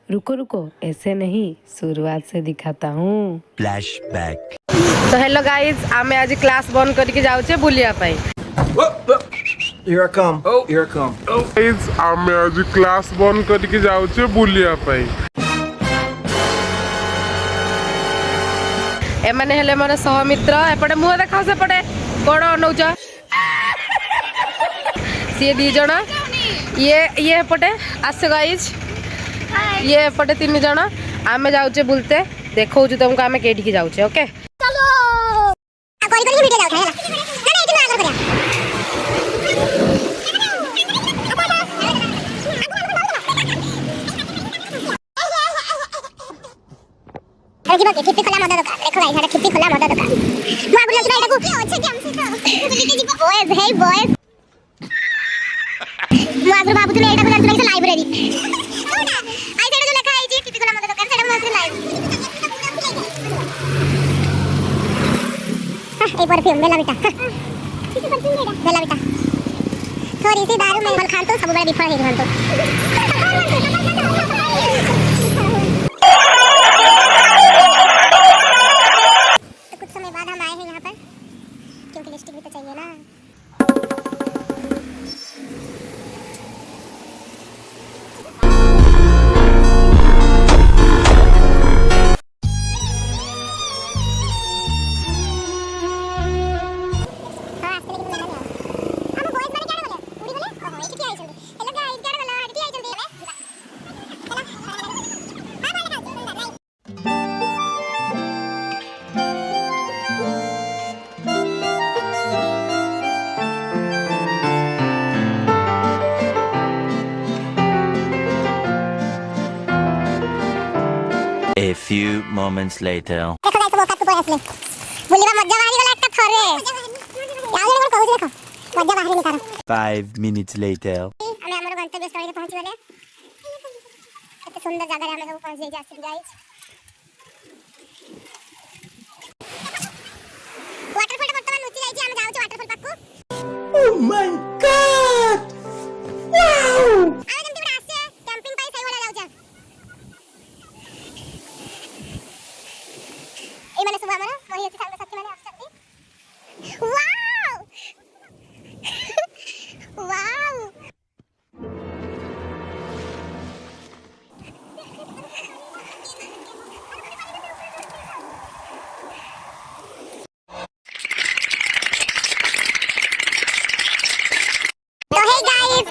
रुको रुको, ऐसे नहीं, शुरुआत से दिखाता हूँ। फ्लैशबैक। तो हेलो गाइज, आमे आज क्लास बंद करके जाउचे बुलिया पाई। Here I come. Here I come. Guys आमे आज क्लास बंद करके जाउचे बुलिया पाई। एमाने हेले मोर सहमित्र। एपटे मुह देखाओ, सेपटे कोण अनौच सी दी जण, ये एपटे आस गाइज, ये एपटे 3 जण। आमे जाउचे बुलते, देखौ तुमको आमे केठी जाउचे। ओके चलो कोई कोई वीडियो जाउ है ना एठी ना कर अरे जी खिप्पी खोला मदद का देखो गाइस, खिप्पी खोला मदद का मुआ बुला छी एटा को के अछि कि हमसे तो बुली के जी बॉयज हे बॉयज मुआ गुरु बाबू तुले एटा बुला छी लाइब्रेरी कोना आई जेडा जो लिखा है जी खिप्पी खोला मदद का सेडा मस्त लाइव एक परफ्यूम बेला बेटा, किसी परफ्यूम बेटा बेला बेटा थोड़ी सी दारू में खान तो सब बड़ा विफल है खान तो कुछ समय बाद हम आए हैं यहाँ पर क्योंकि लिपस्टिक भी तो चाहिए ना। A few moments later. देखो गाइस वो काट को असले बुलीवा मजा बाहरी गला एक थरे यार ये कहू देखो मजा बाहरी निकाल 5 minutes later. हमें हमर गंतव्य स्थल के पहुंच गले। कितने सुंदर जगह है, हम सब पहुंच गए आसिफ गाइस। वाटरफॉल वर्तमान नुची जाई छी, हम जाऊ छी waterfall Paku. Oh my God! Wow! आवे जंती बडा आसे कैंपिंग पाई सही वाला जाऊ छ। ए माने सब हमर वही के साथ साथी माने आछथि। वाओ वाओ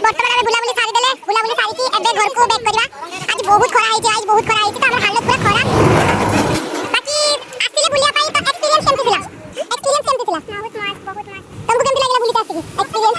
बर्तमान में बुलाबुली सारी देले, बुलाबुली सारी की एबे घर को बैक करबा। आज बहुत खरा है, आज बहुत खरा है त हमर हालत पूरा खरा। बाकी आसिले बुलिया पाई त एक्सपीरियंस केमति थिला? एक्सपीरियंस केमति थिला? बहुत मस्त तुमको केमति लागला बुली के आसिके? एक्सपीरियंस